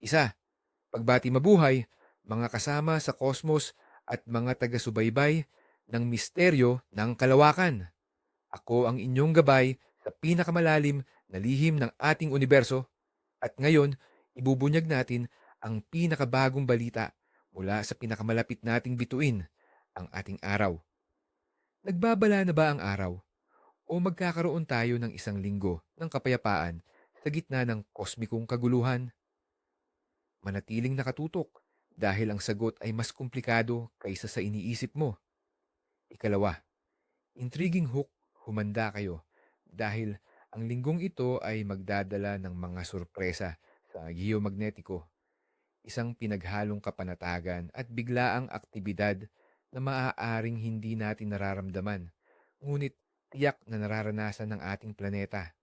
Isa, pagbati mabuhay, mga kasama sa kosmos at mga taga-subaybay ng misteryo ng kalawakan. Ako ang inyong gabay sa pinakamalalim na lihim ng ating universo at ngayon, ibubunyag natin ang pinakabagong balita mula sa pinakamalapit nating bituin, ang ating araw. Nagbabala na ba ang araw? O magkakaroon tayo ng isang linggo ng kapayapaan sa gitna ng kosmikong kaguluhan? Manatiling nakatutok dahil ang sagot ay mas komplikado kaysa sa iniisip mo. Ikalawa, intriguing hook, humanda kayo dahil ang linggong ito ay magdadala ng mga sorpresa sa geomagnetiko, isang pinaghalong kapanatagan at biglaang aktibidad na maaaring hindi natin nararamdaman, ngunit tiyak na nararanasan ng ating planeta.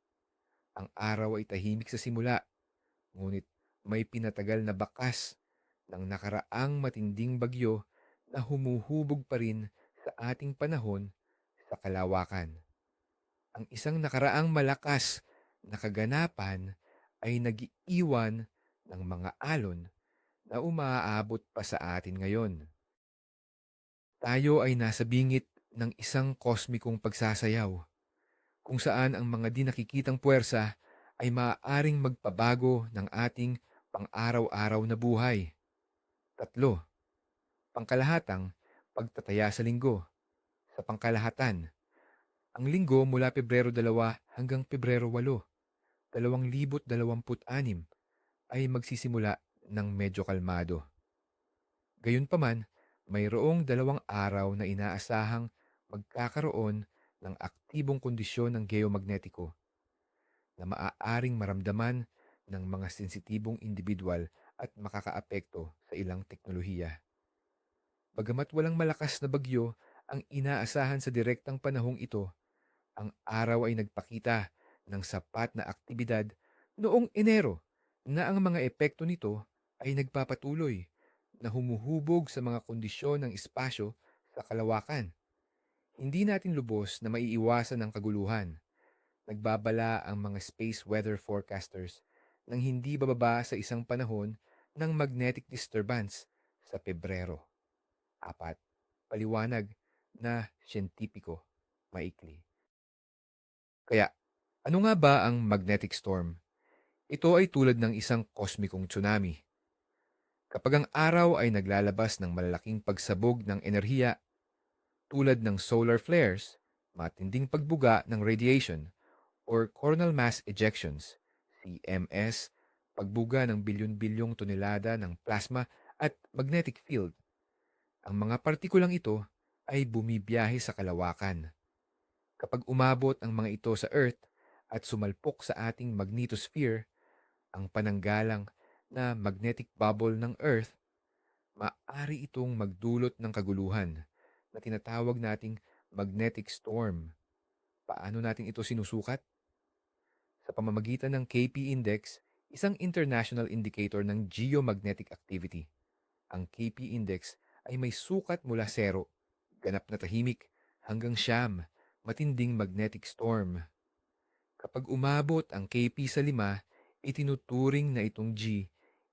Ang araw ay tahimik sa simula, ngunit may pinatagal na bakas ng nakaraang matinding bagyo na humuhubog pa rin sa ating panahon sa kalawakan. Ang isang nakaraang malakas na kaganapan ay nagiiwan ng mga alon na umaabot pa sa atin ngayon. Tayo ay nasa bingit ng isang kosmikong pagsasayaw kung saan ang mga di nakikitang puwersa ay maaaring magpabago ng ating pang-araw-araw na buhay. Tatlo, pangkalahatang pagtataya sa linggo. Sa pangkalahatan, ang linggo mula Pebrero 2 hanggang Pebrero 8, 2026 ay magsisimula ng medyo kalmado. Gayunpaman, mayroong 2 araw na inaasahang magkakaroon ng aktibong kondisyon ng geomagnetiko na maaaring maramdaman ng mga sensitibong individual at makakaapekto sa ilang teknolohiya. Bagamat walang malakas na bagyo ang inaasahan sa direktang panahong ito, ang araw ay nagpakita ng sapat na aktibidad noong Enero na ang mga epekto nito ay nagpapatuloy na humuhubog sa mga kondisyon ng espasyo sa kalawakan. Hindi natin lubos na maiiwasan ang kaguluhan. Nagbabala ang mga space weather forecasters ng hindi bababa sa isang panahon ng magnetic disturbance sa Pebrero 4. Paliwanag na siyentipiko, maikli. Kaya, ano nga ba ang magnetic storm? Ito ay tulad ng isang kosmikong tsunami. Kapag ang araw ay naglalabas ng malalaking pagsabog ng enerhiya tulad ng solar flares, matinding pagbuga ng radiation, or coronal mass ejections, CMS, pagbuga ng bilyon-bilyong tonelada ng plasma at magnetic field, ang mga partikulang ito ay bumibiyahe sa kalawakan. Kapag umabot ang mga ito sa Earth at sumalpok sa ating magnetosphere, ang pananggalang na magnetic bubble ng Earth, maaari itong magdulot ng kaguluhan na tinatawag nating magnetic storm. Paano natin ito sinusukat? Sa pamamagitan ng KP Index, isang international indicator ng geomagnetic activity. Ang KP Index ay may sukat mula 0, ganap na tahimik, hanggang 9, matinding magnetic storm. Kapag umabot ang KP sa 5, itinuturing na itong G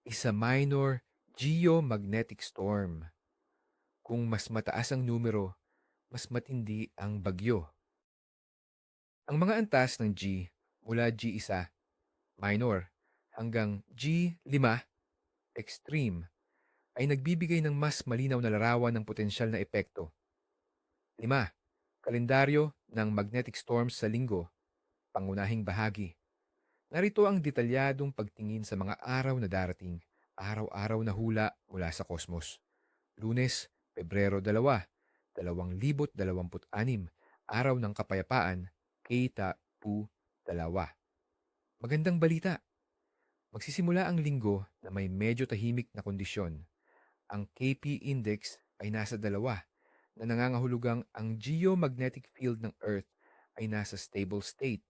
isa minor geomagnetic storm. Kung mas mataas ang numero, mas matindi ang bagyo. Ang mga antas ng G mula G1, minor, hanggang G5, extreme, ay nagbibigay ng mas malinaw na larawan ng potensyal na epekto. 5. Kalendaryo ng magnetic storms sa linggo, pangunahing bahagi. Narito ang detalyadong pagtingin sa mga araw na darating, araw-araw na hula mula sa kosmos. Lunes, Pebrero 2, 2026, Araw ng Kapayapaan, Keita-pu-2. Magandang balita! Magsisimula ang linggo na may medyo tahimik na kondisyon. Ang KP Index ay nasa 2 na nangangahulugang ang geomagnetic field ng Earth ay nasa stable state.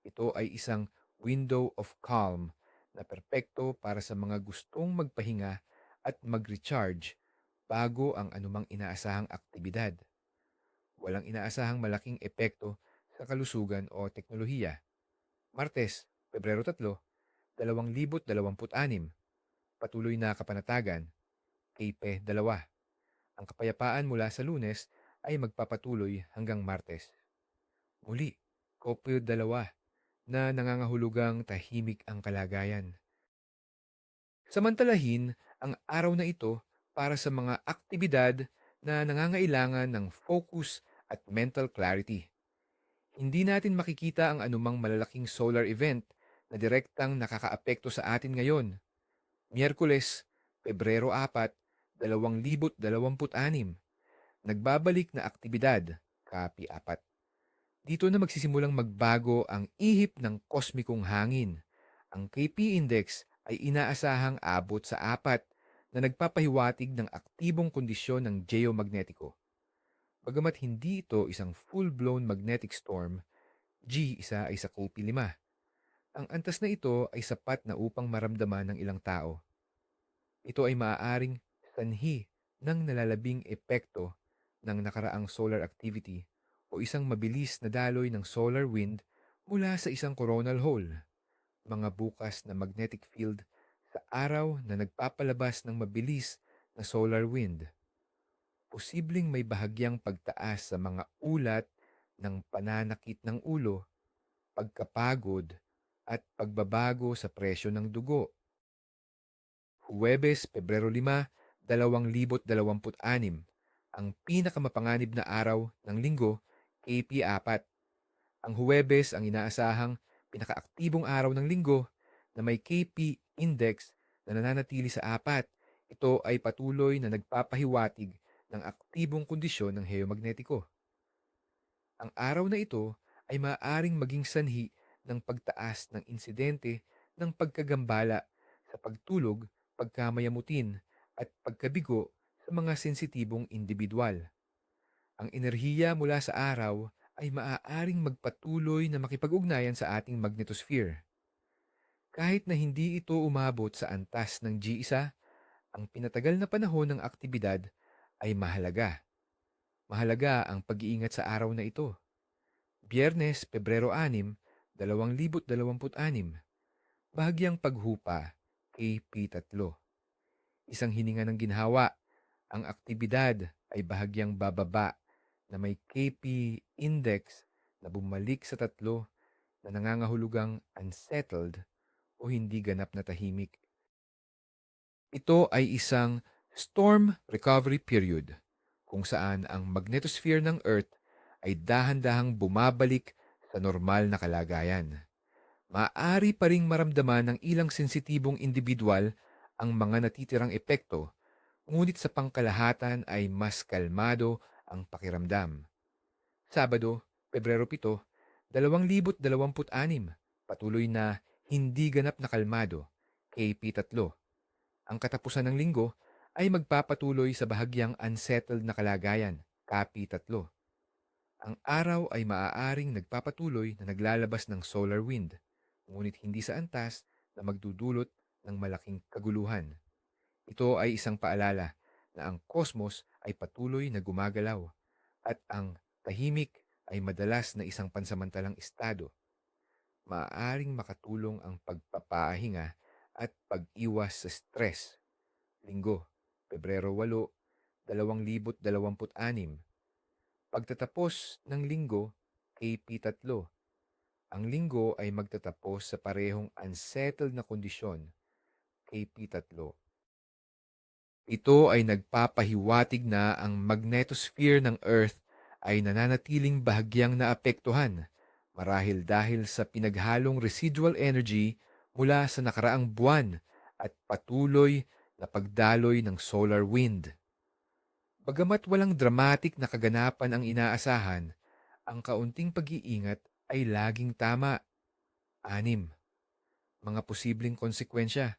Ito ay isang window of calm na perpekto para sa mga gustong magpahinga at mag-recharge bago ang anumang inaasahang aktibidad. Walang inaasahang malaking epekto sa kalusugan o teknolohiya. Martes, Pebrero 3, 2026. patuloy na kapanatagan, KP 2. Ang kapayapaan mula sa Lunes ay magpapatuloy hanggang Martes. Muli, KOPE 2 na nangangahulugang tahimik ang kalagayan. Samantalahin ang araw na ito para sa mga aktibidad na nangangailangan ng focus at mental clarity. Hindi natin makikita ang anumang malalaking solar event na direktang nakakaapekto sa atin ngayon. Miyerkules, Pebrero 4, 2026. Nagbabalik na aktibidad, Copy 4. Dito na magsisimulang magbago ang ihip ng kosmikong hangin. Ang KP Index ay inaasahang abot sa 4 na nagpapahiwatig ng aktibong kondisyon ng geomagnetiko. Bagamat hindi ito isang full-blown magnetic storm, G1 ay sa KP 5. Ang antas na ito ay sapat na upang maramdaman ng ilang tao. Ito ay maaaring sanhi ng nalalabing epekto ng nakaraang solar activity o isang mabilis na daloy ng solar wind mula sa isang coronal hole, mga bukas na magnetic field sa araw na nagpapalabas ng mabilis na solar wind. Posibleng may bahagyang pagtaas sa mga ulat ng pananakit ng ulo, pagkapagod, at pagbabago sa presyo ng dugo. Huwebes, Pebrero 5, 2026, ang pinakamapanganib na araw ng linggo, KP 4. Ang Huwebes ang inaasahang pinakaaktibong araw ng linggo na may KP index na nananatili sa 4. Ito ay patuloy na nagpapahiwatig ng aktibong kondisyon ng heomagnetiko. Ang araw na ito ay maaaring maging sanhi ng pagtaas ng insidente ng pagkagambala sa pagtulog, pagkamayamutin, at pagkabigo sa mga sensitibong individual. Ang enerhiya mula sa araw ay maaaring magpatuloy na makipag-ugnayan sa ating magnetosphere. Kahit na hindi ito umabot sa antas ng G1, ang pinatagal na panahon ng aktibidad ay mahalaga. Mahalaga ang pag-iingat sa araw na ito. Biyernes, Pebrero 6, 2026. Bahagyang paghupa, KP 3. Isang hininga ng ginhawa. Ang aktibidad ay bahagyang bababa na may KP index na bumalik sa 3 na nangangahulugang unsettled o hindi ganap na tahimik. Ito ay isang storm recovery period kung saan ang magnetosphere ng Earth ay dahan-dahang bumabalik sa normal na kalagayan. Maaari pa ring maramdaman ng ilang sensitibong individual ang mga natitirang epekto, ngunit sa pangkalahatan ay mas kalmado ang pakiramdam. Sabado, Pebrero 7, 2026, patuloy na hindi ganap na kalmado, KP 3. Ang katapusan ng linggo ay magpapatuloy sa bahagyang unsettled na kalagayan, KP 3. Ang araw ay maaaring nagpapatuloy na naglalabas ng solar wind, ngunit hindi sa antas na magdudulot ng malaking kaguluhan. Ito ay isang paalala na ang kosmos ay patuloy na gumagalaw at ang tahimik ay madalas na isang pansamantalang estado. Maaaring makatulong ang pagpapahinga at pag-iwas sa stress. Linggo, Pebrero 8, 2026. Pagtatapos ng linggo, KP 3. Ang linggo ay magtatapos sa parehong unsettled na kondisyon, KP 3. Ito ay nagpapahiwatig na ang magnetosphere ng Earth ay nananatiling bahagyang naapektuhan marahil dahil sa pinaghalong residual energy mula sa nakaraang buwan at patuloy na pagdaloy ng solar wind. Bagamat walang dramatic na kaganapan ang inaasahan, ang kaunting pag-iingat ay laging tama. 6. Mga posibleng konsekwensya.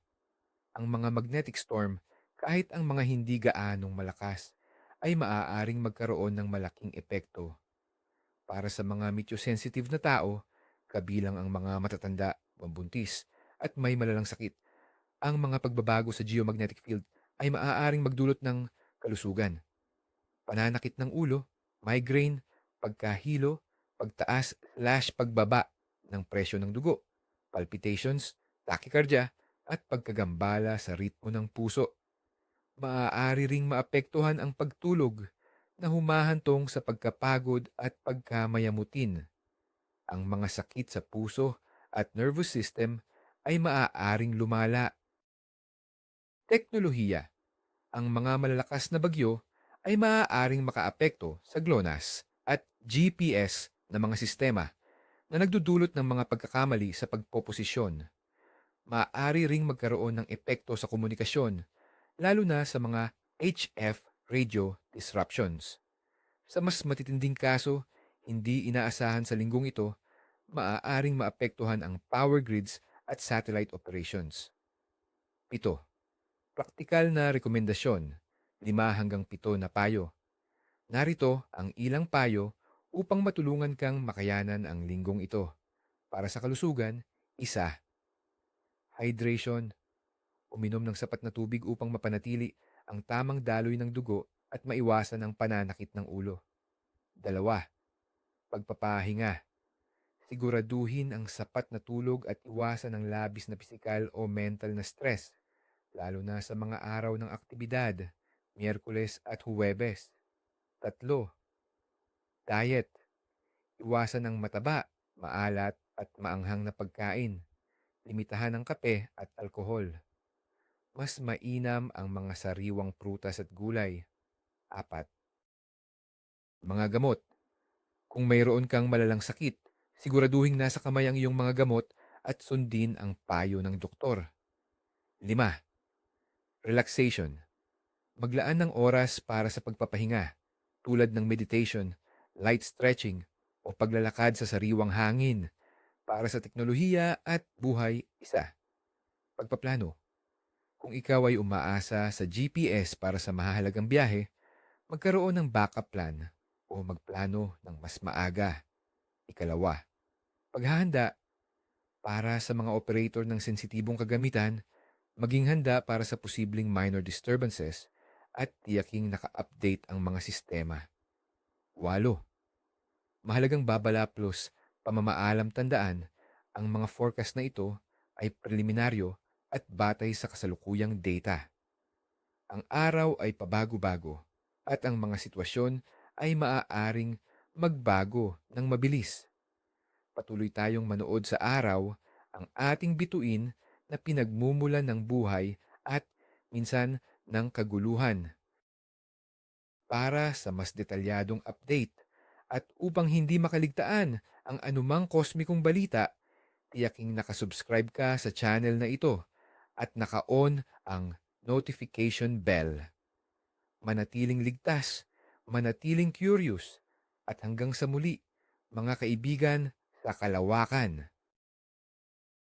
Ang mga magnetic storm, kahit ang mga hindi gaanong malakas, ay maaaring magkaroon ng malaking epekto. Para sa mga meteosensitive na tao, kabilang ang mga matatanda, mabuntis, at may malalang sakit, ang mga pagbabago sa geomagnetic field ay maaaring magdulot ng kalusugan, pananakit ng ulo, migraine, pagkahilo, pagtaas/pagbaba ng presyo ng dugo, palpitations, tachycardia, at pagkagambala sa ritmo ng puso. Maaari ring maapektuhan ang pagtulog na humahantong sa pagkapagod at pagkamayamutin. Ang mga sakit sa puso at nervous system ay maaaring lumala. Teknolohiya. Ang mga malalakas na bagyo ay maaaring makaapekto sa GLONASS at GPS na mga sistema na nagdudulot ng mga pagkakamali sa pagpoposisyon. Maaari ring magkaroon ng epekto sa komunikasyon, lalo na sa mga HF radio disruptions. Sa mas matitinding kaso, hindi inaasahan sa linggong ito, maaaring maapektuhan ang power grids at satellite operations. Ito, praktikal na rekomendasyon, 5 hanggang 7 na payo. Narito ang ilang payo upang matulungan kang makayanan ang linggong ito. Para sa kalusugan, 1. Hydration. Uminom ng sapat na tubig upang mapanatili ang tamang daloy ng dugo at maiwasan ang pananakit ng ulo. 2. Pagpapahinga. Siguraduhin ang sapat na tulog at iwasan ang labis na pisikal o mental na stress, lalo na sa mga araw ng aktibidad, Miyerkules at Huwebes. 3. Diet. Iwasan ang mataba, maalat at maanghang na pagkain. Limitahan ang kape at alkohol. Mas mainam ang mga sariwang prutas at gulay. 4. Mga gamot. Kung mayroon kang malalang sakit, siguraduhing nasa kamay ang iyong mga gamot at sundin ang payo ng doktor. 5. Relaxation. Maglaan ng oras para sa pagpapahinga, tulad ng meditation, light stretching, o paglalakad sa sariwang hangin. Para sa teknolohiya at buhay, 1. Pagpaplano. Kung ikaw ay umaasa sa GPS para sa mahahalagang biyahe, magkaroon ng backup plan o magplano ng mas maaga. 2. Paghahanda. Para sa mga operator ng sensitibong kagamitan, maging handa para sa posibleng minor disturbances at tiyaking naka-update ang mga sistema. 8. Mahalagang babala plus pamamaalam, tandaan, ang mga forecast na ito ay preliminaryo at batay sa kasalukuyang data. Ang araw ay pabago-bago at ang mga sitwasyon ay maaaring magbago ng mabilis. Patuloy tayong manood sa araw, ang ating bituin na pinagmumulan ng buhay at minsan ng kaguluhan. Para sa mas detalyadong update at upang hindi makaligtaan ang anumang kosmikong balita, tiyaking nakasubscribe ka sa channel na ito at naka-on ang notification bell. Manatiling ligtas, manatiling curious, at hanggang sa muli, mga kaibigan sa kalawakan.